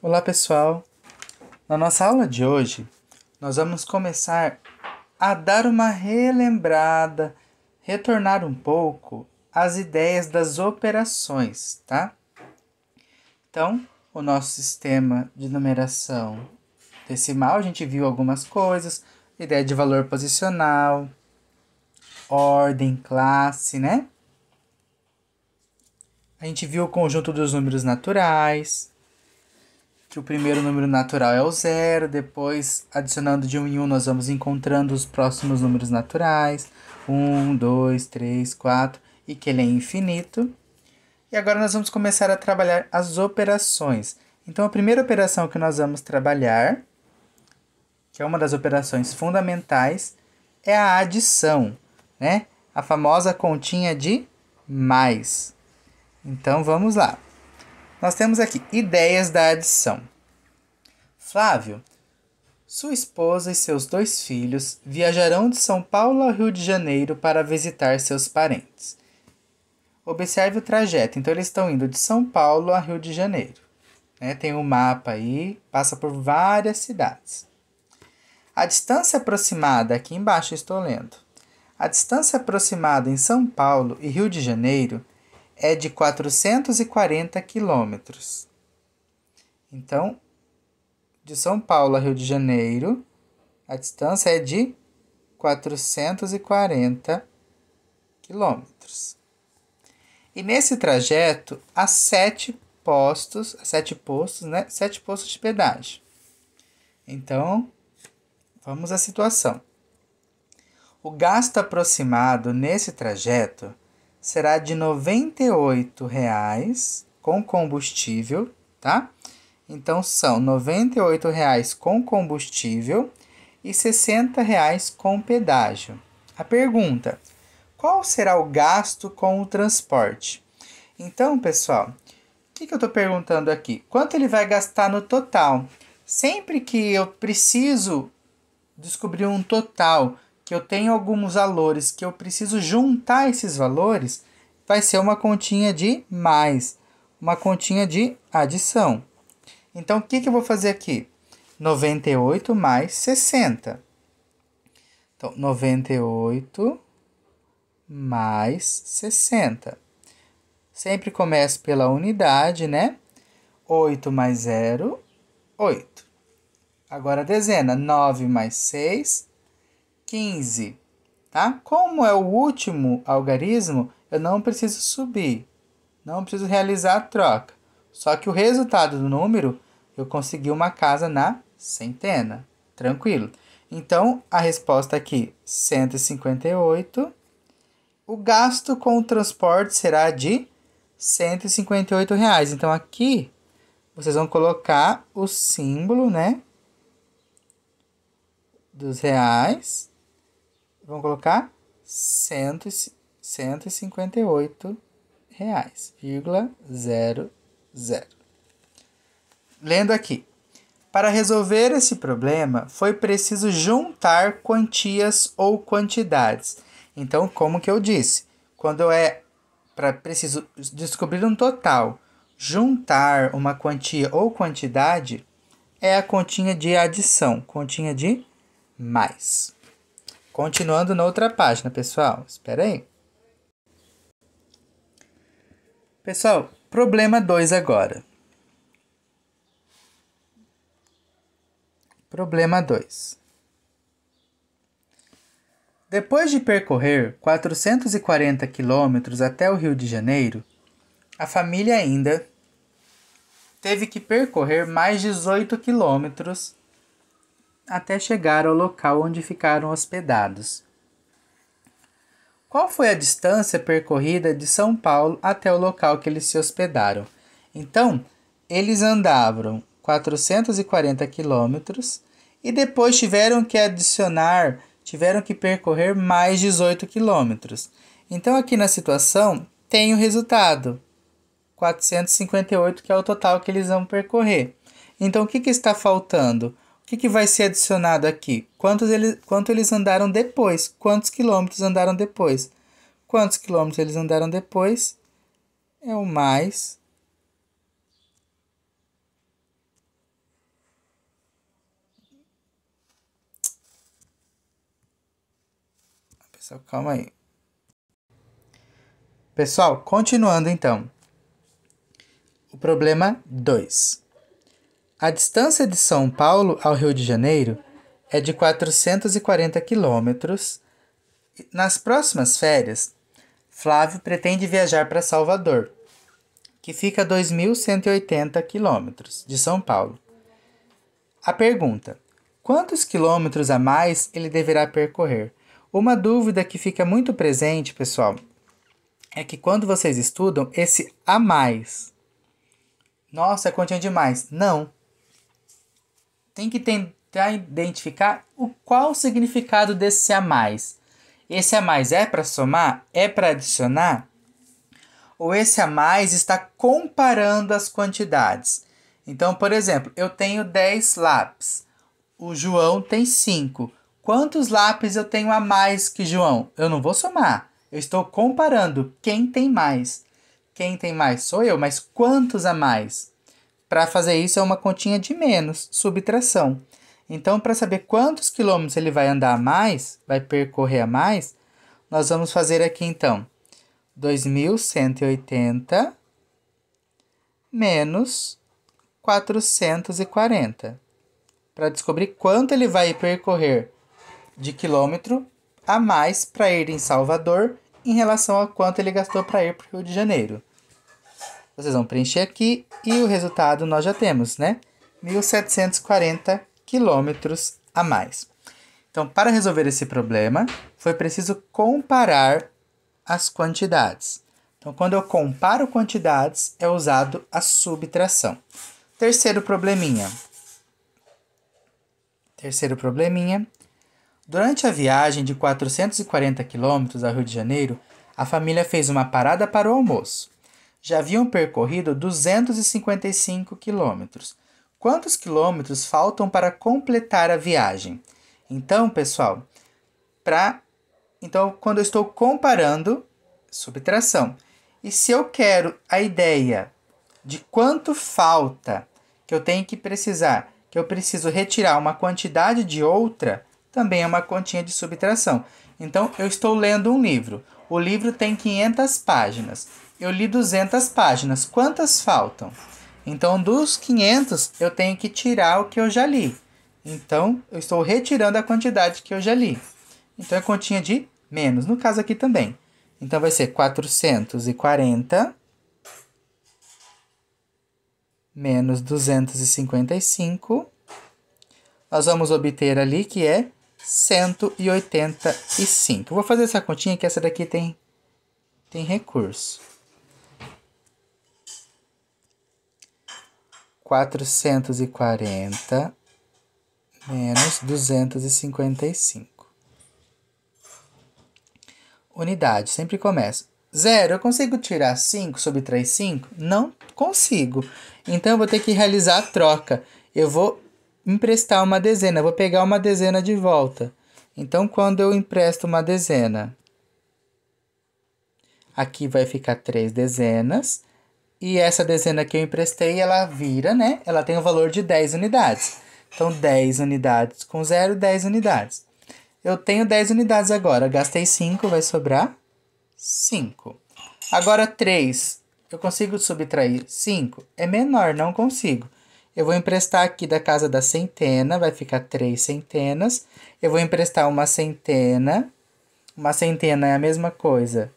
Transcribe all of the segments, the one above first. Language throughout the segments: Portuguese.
Olá pessoal, na nossa aula de hoje nós vamos começar a dar uma relembrada, retornar um pouco às ideias das operações, tá? Então, o nosso sistema de numeração decimal, a gente viu algumas coisas, ideia de valor posicional, ordem, classe, né? A gente viu o conjunto dos números naturais, que o primeiro número natural é o zero, depois adicionando de 1 em 1 nós vamos encontrando os próximos números naturais, 1, 2, 3, 4, e que ele é infinito. E agora nós vamos começar a trabalhar as operações. Então a primeira operação que nós vamos trabalhar, que é uma das operações fundamentais, é a adição, né? A famosa continha de mais. Então vamos lá. Nós temos aqui ideias da adição. Flávio, sua esposa e seus 2 filhos viajarão de São Paulo ao Rio de Janeiro para visitar seus parentes. Observe o trajeto. Então, eles estão indo de São Paulo a Rio de Janeiro. Tem um mapa aí, passa por várias cidades. A distância aproximada, aqui embaixo eu estou lendo. A distância aproximada em São Paulo e Rio de Janeiro é de 440 quilômetros. Então, de São Paulo a Rio de Janeiro, a distância é de 440 quilômetros. E nesse trajeto, há 7 postos, 7 postos de pedágio. Então, vamos à situação. O gasto aproximado nesse trajeto será de R$ 98,00 com combustível, tá? Então, são R$ 98,00 com combustível e R$ 60,00 com pedágio. A pergunta: qual será o gasto com o transporte? Então, pessoal, o que eu estou perguntando aqui? Quanto ele vai gastar no total? Sempre que eu preciso descobrir um total, que eu tenho alguns valores, que eu preciso juntar esses valores, vai ser uma continha de mais, uma continha de adição. Então, o que eu vou fazer aqui? 98 mais 60. Então, 98 mais 60. Sempre começo pela unidade, né? 8 mais 0, 8. Agora a dezena, 9 mais 6, 15. Tá? Como é o último algarismo, eu não preciso subir. Não preciso realizar a troca. Só que o resultado do número, eu consegui uma casa na centena. Tranquilo. Então, a resposta aqui, 158. O gasto com o transporte será de R$ 158,00. Então, aqui, vocês vão colocar o símbolo, né? Dos reais. Vão colocar 158,00. 00. Lendo aqui. Para resolver esse problema, foi preciso juntar quantias ou quantidades. Então, como que eu disse? Quando preciso descobrir um total, juntar uma quantia ou quantidade, é a continha de adição, continha de mais. Continuando na outra página, pessoal. Espera aí. Pessoal, problema 2 agora. Problema 2. Depois de percorrer 440 quilômetros até o Rio de Janeiro, a família ainda teve que percorrer mais 18 quilômetros até chegar ao local onde ficaram hospedados. Qual foi a distância percorrida de São Paulo até o local que eles se hospedaram? Então, eles andavam 440 quilômetros e depois tiveram que percorrer mais 18 quilômetros. Então, aqui na situação, tem o resultado, 458, que é o total que eles vão percorrer. Então, o que está faltando? O que vai ser adicionado aqui? Quanto eles andaram depois? Quantos quilômetros andaram depois? Quantos quilômetros eles andaram depois? É o mais Só calma aí. Pessoal, continuando então. O problema 2. A distância de São Paulo ao Rio de Janeiro é de 440 quilômetros. Nas próximas férias, Flávio pretende viajar para Salvador, que fica a 2.180 quilômetros de São Paulo. A pergunta: quantos quilômetros a mais ele deverá percorrer? Uma dúvida que fica muito presente, pessoal, é que quando vocês estudam, esse a mais, nossa, é continha demais. Não. Tem que tentar identificar qual o significado desse a mais. Esse a mais é para somar? É para adicionar? Ou esse a mais está comparando as quantidades? Então, por exemplo, eu tenho 10 lápis. O João tem 5. Quantos lápis eu tenho a mais que João? Eu não vou somar. Eu estou comparando quem tem mais. Quem tem mais sou eu, mas quantos a mais? Para fazer isso é uma continha de menos, subtração. Então, para saber quantos quilômetros ele vai andar a mais, vai percorrer a mais, nós vamos fazer aqui então 2.180 menos 440. Para descobrir quanto ele vai percorrer de quilômetro a mais para ir em Salvador em relação a quanto ele gastou para ir para o Rio de Janeiro. Vocês vão preencher aqui e o resultado nós já temos, né? 1.740 quilômetros a mais. Então, para resolver esse problema, foi preciso comparar as quantidades. Então, quando eu comparo quantidades, é usado a subtração. Terceiro probleminha. Durante a viagem de 440 quilômetros ao Rio de Janeiro, a família fez uma parada para o almoço. Já haviam percorrido 255 quilômetros. Quantos quilômetros faltam para completar a viagem? Então, pessoal, quando eu estou comparando, subtração. E se eu quero a ideia de quanto falta, que eu tenho que precisar, que eu preciso retirar uma quantidade de outra, também é uma continha de subtração. Então, eu estou lendo um livro. O livro tem 500 páginas. Eu li 200 páginas. Quantas faltam? Então, dos 500, eu tenho que tirar o que eu já li. Então, eu estou retirando a quantidade que eu já li. Então, é continha de menos. No caso aqui também. Então, vai ser 440 menos 255. Nós vamos obter ali que é 185. Vou fazer essa continha que essa daqui tem recurso. 440 menos 255. Unidade, sempre começa. 0, eu consigo tirar 5 sobre 3, 5? Não consigo. Então, eu vou ter que realizar a troca. Eu vou emprestar uma dezena, eu vou pegar uma dezena de volta. Então, quando eu empresto uma dezena, aqui vai ficar 3 dezenas. E essa dezena que eu emprestei, ela vira, né? Ela tem o valor de 10 unidades. Então, 10 unidades com 0, 10 unidades. Eu tenho 10 unidades agora. Gastei 5, vai sobrar 5. Agora, 3. Eu consigo subtrair 5? É menor, não consigo. Eu vou emprestar aqui da casa da centena, vai ficar 3 centenas. Eu vou emprestar uma centena. Uma centena é a mesma coisa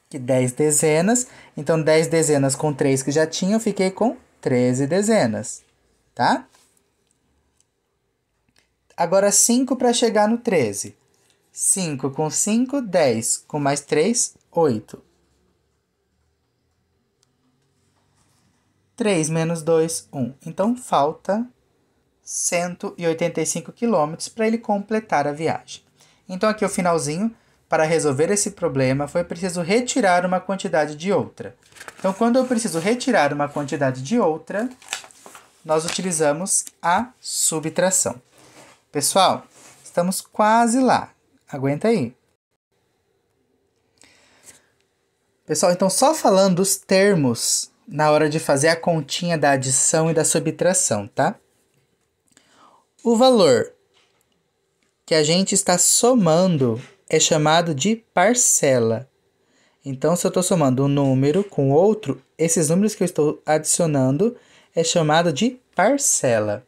que 10 dezenas. Então, 10 dezenas com 3 que já tinha, eu fiquei com 13 dezenas, tá? Agora, 5 para chegar no 13. 5 com 5, 10. Com mais 3, 8. 3 menos 2, 1. Então, falta 185 quilômetros para ele completar a viagem. Então, aqui o finalzinho. Para resolver esse problema, foi preciso retirar uma quantidade de outra. Então, quando eu preciso retirar uma quantidade de outra, nós utilizamos a subtração. Pessoal, estamos quase lá. Aguenta aí. Pessoal, então só falando os termos na hora de fazer a continha da adição e da subtração, tá? O valor que a gente está somando é chamado de parcela. Então, se eu estou somando um número com outro, esses números que eu estou adicionando é chamado de parcela.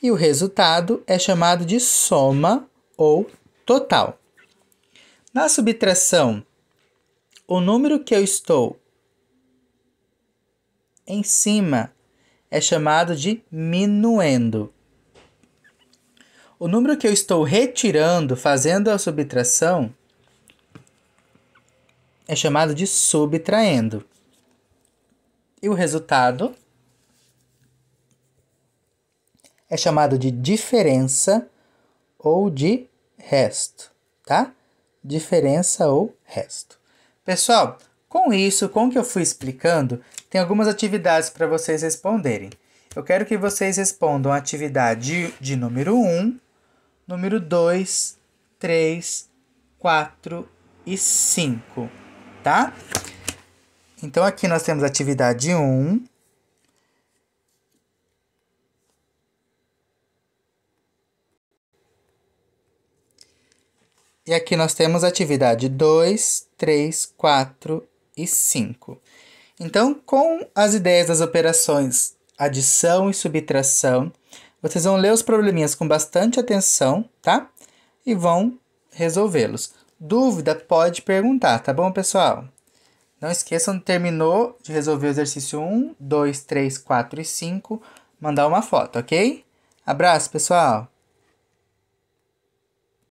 E o resultado é chamado de soma ou total. Na subtração, o número que eu estou em cima é chamado de minuendo. O número que eu estou retirando, fazendo a subtração, é chamado de subtraindo. E o resultado é chamado de diferença ou de resto, tá? Diferença ou resto. Pessoal, com isso, com o que eu fui explicando, tem algumas atividades para vocês responderem. Eu quero que vocês respondam a atividade de número 1, número 2, 3, 4 e 5, tá? Então, aqui nós temos a atividade 1. E aqui nós temos a atividade 2, 3, 4 e 5. Então, com as ideias das operações adição e subtração, vocês vão ler os probleminhas com bastante atenção, tá? E vão resolvê-los. Dúvida, pode perguntar, tá bom, pessoal? Não esqueçam, terminou de resolver o exercício 1, 2, 3, 4 e 5, mandar uma foto, ok? Abraço, pessoal!